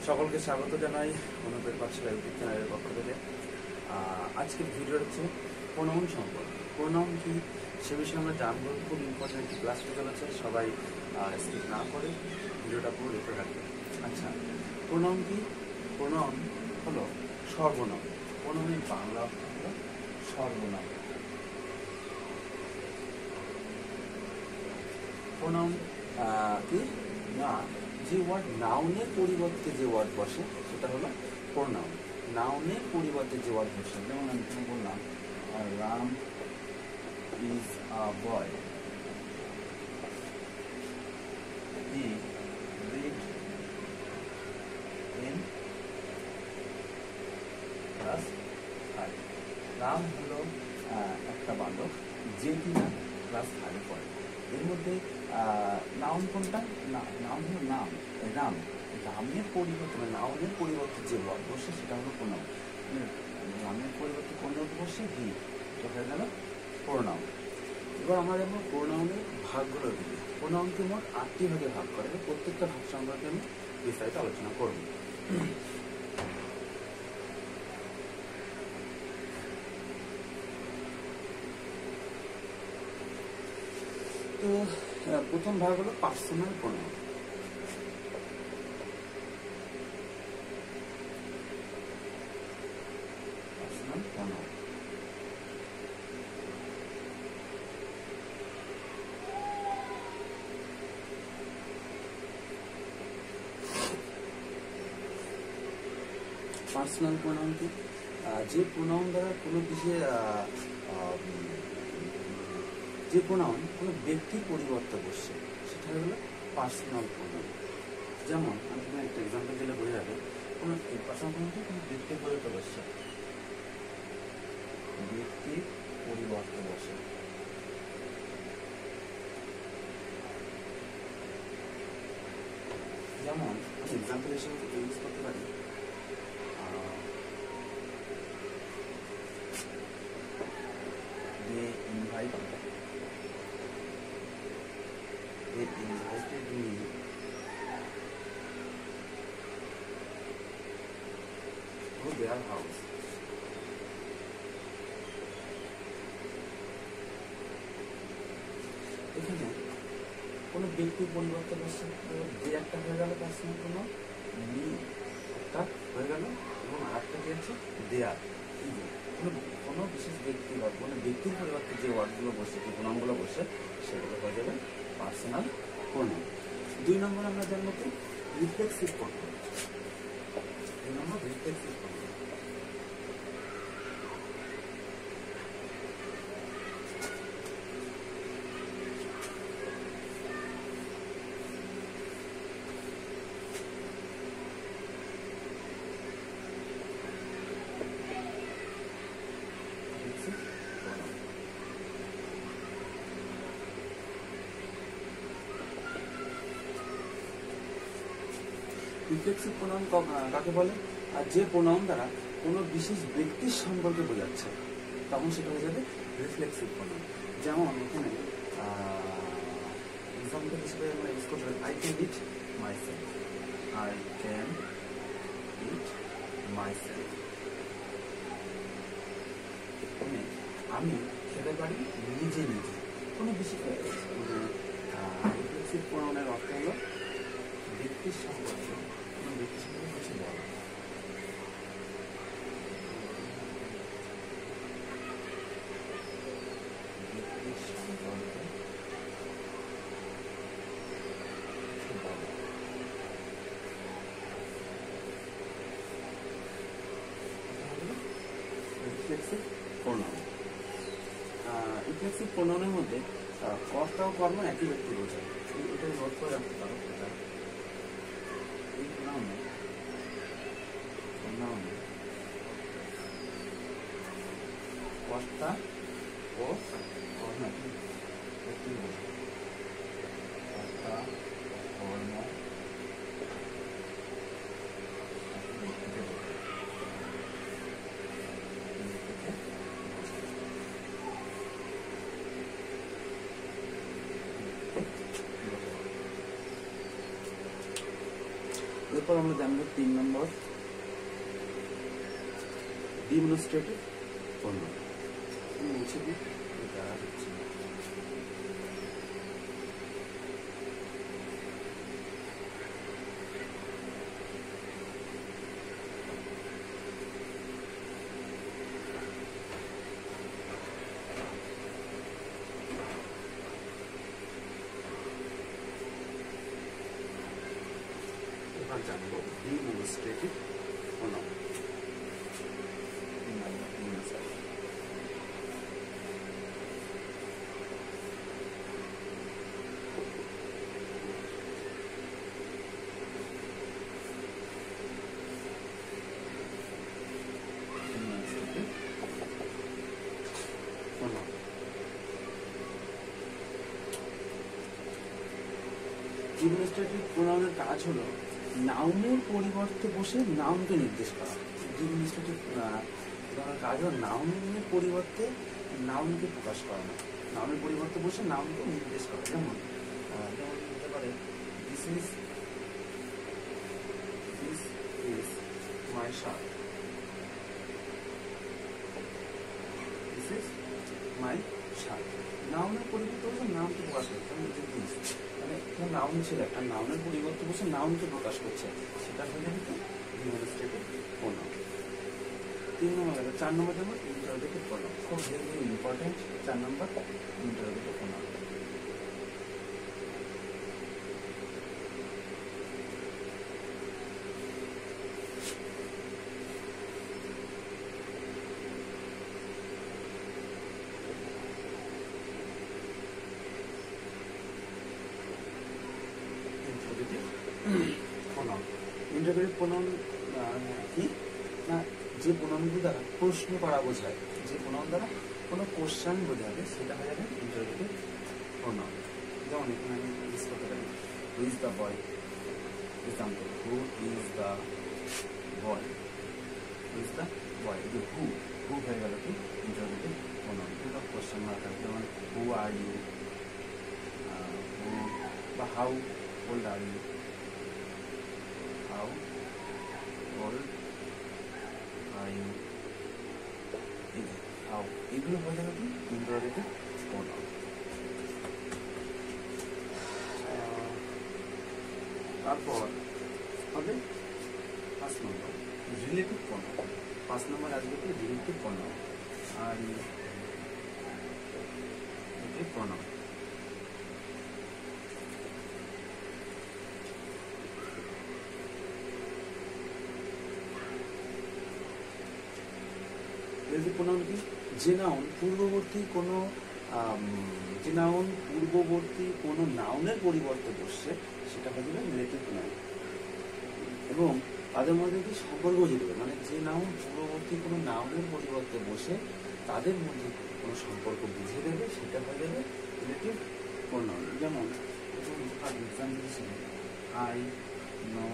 সকলকে স্বাগত জানাই অনুপের পাঠশালা ইউটিউব চ্যানেলের পক্ষ থেকে। আজকের ভিডিও হচ্ছে প্রোনাউন সম্পর্কে। প্রোনাউন কি সে বিষয়ে আমরা জানবো। খুব ইম্পর্টেন্ট একটি ক্লাসটা চলেছে, সবাই স্কিপ না করে ভিডিওটা পুরো দেখতে থাকবে। আচ্ছা, প্রোনাউন কি? প্রোনাউন হলো সর্বনাম। প্রোনাউনের বাংলা অর্থ হলো সর্বনাম। প্রোনাউন কি না, যে ওয়ার্ড নাউনের পরিবর্তে যে ওয়ার্ড বসে সেটা হলো প্রোনাউন। নাউনের পরিবর্তে যে ওয়ার্ড বসে, যেমন আমি এখানে বললাম Ram is a boy, he read in class 5। Ram হলো একটা বালক যে কিনা ক্লাস 5 পড়ে। এর মধ্যে নাউন কোনটা? নাউন হলো নাম, রাম। রামের পরিবর্তে নাউনের পরিবর্তে যে ওয়ার্ড বসে সেটা হলো প্রোনাউন। রামের পরিবর্তে কোন ওয়ার্ড বসে? হি, এটা হয়ে গেল প্রোনাউন। এবার আমরা দেখবো প্রোনাউনের ভাগগুলো দিকে। প্রোনাউনকে মোট 8টি ভাগে ভাগ করে, প্রত্যেকটা ভাগ সম্পর্কে আমি বিস্তারিত আলোচনা করব। তো প্রথম ভাগ হলো personal pronoun. Personal pronoun personal pronoun কি? যে প্রোনাউন দ্বারা কোনো বিষয়ে যে প্রোনাউন কোনো ব্যক্তির পরিবর্তে বসছে সেটা হলো পার্সোনাল প্রোনাউন। যেমন আমি এখানে একটা এক্সাম্পল দিলে বোঝা যাবে, কোনো পার্সোনাল প্রোনাউন কোনো ব্যক্তির পরিবর্তে বসছে, ব্যক্তির পরিবর্তে বসে। যেমন আমি এক্সাম্পল হিসেবে ইউজ করতে পারি they invited me to their house. এখানে কোনো ব্যক্তির পরিবর্তে বসে যে একটা হয়ে গেল পার্সোনাল প্রোনাউন, মি একটা হয়ে গেল, এবং আরেকটা কি আছে দেয়ার। কোনো বিশেষ ব্যক্তি বা কোনো ব্যক্তির পরিবর্তে যে ওয়ার্ডগুলো বসে, যে প্রোনাউনগুলো বসে, সেগুলো হয়ে যাবে পার্সোনাল প্রোনাউন। 2 নম্বর আমরা জানবো কি রিফ্লেক্সিভ প্রোনাউন। 2 নম্বর রিফ্লেক্সিভ প্রোনাউন। রিফ্লেক্সিভ প্রোনাউন কাকে বলে? আর যে প্রোনাউন দ্বারা কোনো বিশেষ ব্যক্তির সম্পর্কে বোঝাচ্ছে তখন সেটা হয়ে যাবে রিফ্লেক্সিভ প্রোনাউন। যেমন এখানে এক্সাম্পল হিসেবে আমরা ইউজ করতে পারি I can it myself. I can it myself, মানে আমি খেতে পারি নিজে নিজে। কোনো বিশেষ রিফ্লেক্সিভ প্রোনাউনের অর্থ হলো ব্যক্তির সম্পর্কে কোনো ব্যক্তির সম্পর্কে কিছু বলা। ব্যক্তির সম্পর্কে কিছু বলা। Reflexive pronoun. রিফ্লেক্সিভ প্রোনাউনের মধ্যে কর্তা ও কর্ম একই ব্যক্তি বোঝায়। এটা নোট করে রাখতে পারো। এই প্রোনাউনে কর্তা ও কর্ম একই ব্যক্তি বোঝায়। কর্তা ও কর্ম এরপর আমরা জানবো 3 নম্বর ডিমনস্ট্রেটিভ প্রোনাউন। মুছে দিই, এটা হচ্ছে জানবো ডিমনস্ট্রেটিভ প্রোনাউন। ডিমনস্ট্রেটিভ প্রোনাউনের কাজ হলো নাউনের পরিবর্তে বসে নাউনকে নির্দেশ করা। ডিমনস্ট্রেটিভ প্রোনাউনের কাজ হলো নাউনের পরিবর্তে নাউনকে প্রকাশ করা না, নাউনের পরিবর্তে বসে নাউনকে নির্দেশ করা। যেমন হতে পারে this is my shirt, this is my shirt. নাউনের পরিবর্তে বসে নাউনকে প্রকাশ করতে মানে নাউন ছিল, একটা নাউনের পরিবর্তে বসে নাউনকে প্রকাশ করছে, সেটা হয়ে যাবে কি ডিমনস্ট্রেটিভ প্রোনাউন। 3 নম্বর গেল। 4 নম্বর যেমন ইন্টারোগেটিভ প্রোনাউন, খুব ভেরি ইম্পর্টেন্ট। 4 নম্বর ইন্টারোগেটিভ প্রোনাউন। ইন্টারোগেটিভ প্রোনাউন কি না, যে প্রোনাউনগুলো দ্বারা প্রশ্ন করা বোঝায়, যে প্রোনাউন দ্বারা কোনো কোশ্চেন বোঝাবে, সেটা হয়ে যাবে ইন্টারোগেটিভ প্রোনাউন। যেমন এখানে আমি ইউজ করতে পারি who is the boy, example who is the boy, who is the boy. যে হু হয়ে গেল কি ইন্টারোগেটিভ প্রোনাউন। কিন্তু কোশ্চেন মার্ক আছে, যেমন হু আর ইউ, হু বা how old are you, how old are you, how, এগুলো হয়ে যাবে কি ইন্টারোগেটিভ প্রোনাউন। তারপর হবে 5 নম্বর রিলেটিভ প্রোনাউন। 5 নম্বর আসবে কি রিলেটিভ প্রোনাউন। আর রিলেটিভ প্রোনাউন রিলেটিভ প্রোনাউন কি, যে নাউন পূর্ববর্তী কোনো নাউনের পরিবর্তে বসছে, সেটা হয়ে যাবে রিলেটিভ প্রোনাউন। এবং তাদের মধ্যে কি সম্পর্ক বুঝে দেবে, মানে যে নাউন পূর্ববর্তী কোনো নাউনের পরিবর্তে বসে তাদের মধ্যে কোনো সম্পর্ক বুঝিয়ে দেবে, সেটা হয়ে যাবে রিলেটিভ প্রোনাউন। যেমন এক্সাম্পল হিসেবে I know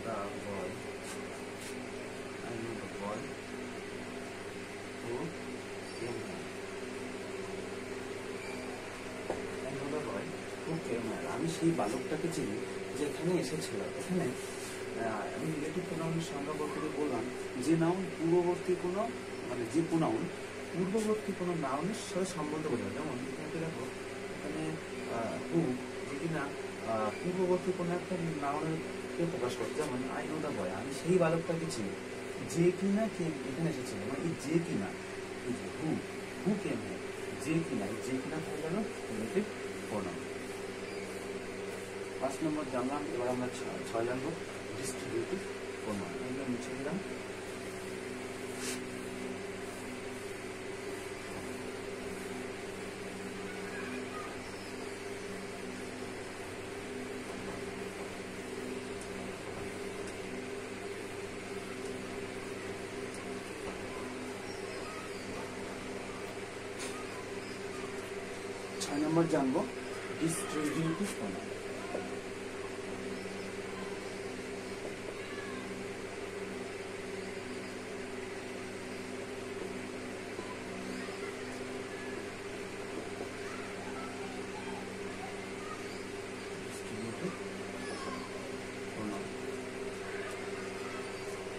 the boy, I know the boy who came here. I know the boy who came here. আমি সেই বালকটাকে চিনি যে এখানে এসেছিল। এখানে আমি রিলেটিভ প্রোনাউনের সংজ্ঞা করতে বললাম যে নাউন পূর্ববর্তী কোনো, মানে যে প্রোনাউন পূর্ববর্তী কোনো নাউনের সাথে সম্বন্ধ বোঝায়। যেমন এখানে দেখো, এখানে হু যে কিনা পূর্ববর্তী কোনো একটা নাউনকে প্রকাশ করছে। যেমন আই নো দ্য বয়, আমি সেই বালকটাকে চিনি যে কিনা কে এখানে এসেছিল। মানে এই যে কিনা, এই যে হু কেম হিয়ার, যে কিনা হয়ে গেল রিলেটিভ প্রোনাউন। 5 নম্বর জানলাম। এবার আমরা 6 জানবো ডিস্ট্রিবিউটিভ প্রোনাউন। এগুলো মুছে দিলাম। নম্বর জানবো ডিস্ট্রিবিউটিভ প্রোনাউন।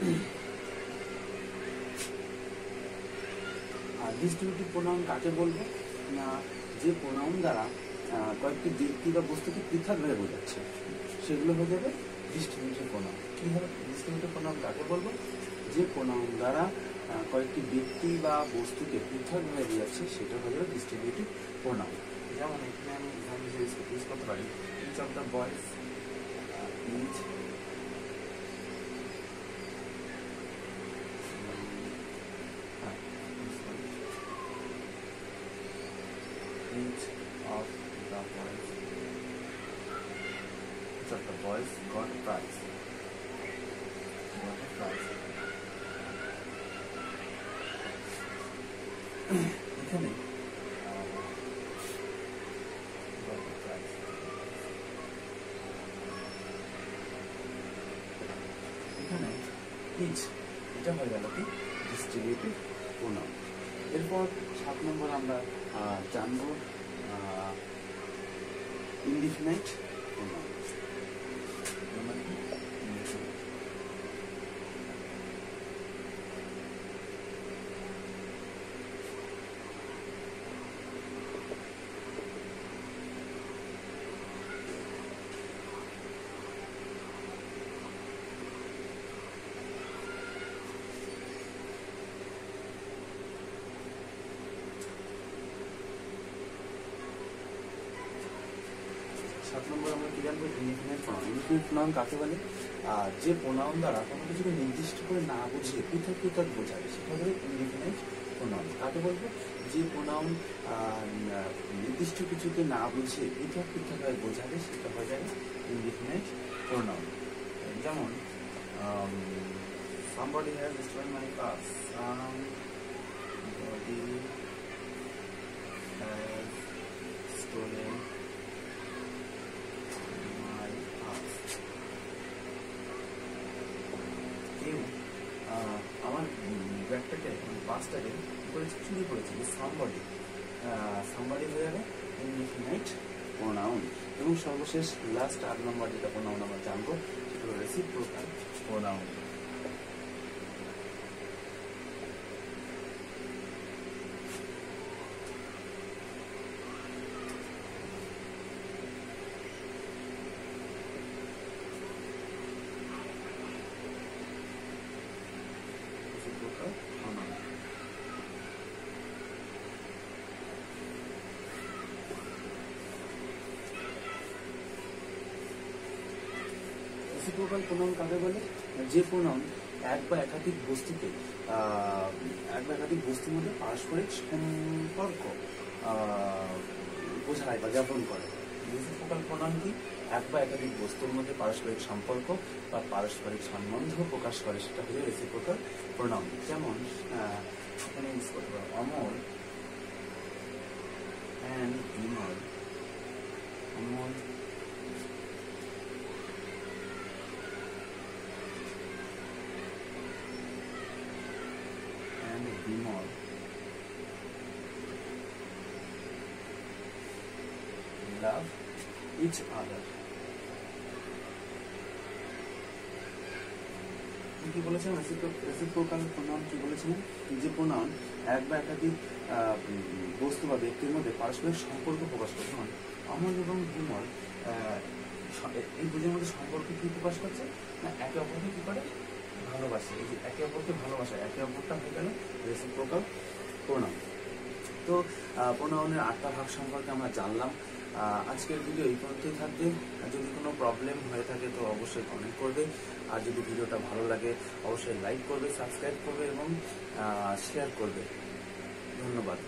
আর ডিস্ট্রিবিউটিভ প্রোনাউন কাকে বলবো না, যে প্রোনাউন দ্বারা কয়েকটি ব্যক্তি বা বস্তুকে পৃথকভাবে বোঝাচ্ছে, সেগুলো হয়ে যাবে ডিস্ট্রিবিউটিভ প্রোনাউন। কি হবে ডিস্ট্রিবিউটিভ প্রোনাউন কাকে বলবো? যে প্রোনাউন দ্বারা কয়েকটি ব্যক্তি বা বস্তুকে পৃথকভাবে বোঝাচ্ছে, সেটা হয়ে যাবে ডিস্ট্রিবিউটিভ প্রোনাউন। যেমন এখানে আমি এক্সাম্পল ইউজ করতে পারি, each of the boys, each each of the boys got a prize. এখানে each এটা হয়ে গেল কি ডিস্ট্রিবিউটিভ প্রোনাউন। এরপর 7 নম্বর আমরা জানবো ইনডিফিনাইট প্রোনাউন। সাত নম্বর আমরা কি জানবো ইনডিফিনাইট প্রোনাউন। ইনডিফিনাইট প্রোনাউন কাকে বলে? যে প্রোনাউন দ্বারা কোনো কিছুকে নির্দিষ্ট করে না বুঝিয়ে পৃথক পৃথক বোঝায়, সেটা হলো ইনডিফিনাইট প্রোনাউন। কাকে বলবো? যে প্রোনাউন নির্দিষ্ট কিছুকে না বুঝিয়ে পৃথক পৃথকভাবে বোঝাবে, সেটা হয়ে যায় ইনডিফিনাইট প্রোনাউন। যেমন somebody has destroyed my car. Somebody has stolen কেউ আমার ব্যাগটাকে বাসটাকে চুরি করেছে। সামবডি হয়ে যাবে ইনডিফিনাইট প্রোনাউন। এবং সর্বশেষ লাস্ট 8 নম্বর যেটা প্রোনাউন আমরা জানবো, সেটা হলো রেসিপ্রোকাল প্রোনাউন। রেসিপ্রোকাল প্রোনাউন কাকে বলে? যে প্রোনাউন এক বা একাধিক বস্তুর মধ্যে পারস্পরিক সম্পর্ক বোঝায় বা জ্ঞাপন করে। রেসিপ্রোকাল প্রোনাউন কি? এক বা একাধিক বস্তুর মধ্যে পারস্পরিক সম্পর্ক বা পারস্পরিক সম্বন্ধ প্রকাশ করে, সেটা হলো রেসিপ্রোকাল প্রোনাউন। যেমন এখানে ইউজ করতে পারো Amal and Vimal. Amol and Vimal love each other. কি বলেছেন? রেসিপ্রোকাল প্রোনাউন কি বলেছিলেন? যে প্রোনাউন এক বা একাধিক বস্তু বা ব্যক্তির মধ্যে পারস্পরিক সম্পর্ক প্রকাশ করে। যেমন অমল এবং বিমল, এই দুজনের মধ্যে সম্পর্ক কি প্রকাশ করছে না একে অপরকে কি করে ভালোবাসে। এই যে একে অপরকে ভালোবাসা, একে অপরটা হয়ে গেল রেসিপ্রোকাল প্রোনাউন। তো প্রোনাউনের 8টা ভাগ সম্পর্কে আমরা জানলাম। আজকের ভিডিও এই পর্যন্তই থাকবে। যদি কোনো প্রবলেম হয়ে থাকে তো অবশ্যই কমেন্ট করবে। আর যদি ভিডিওটা ভালো লাগে অবশ্যই লাইক করবে, সাবস্ক্রাইব করবে এবং শেয়ার করবে। ধন্যবাদ।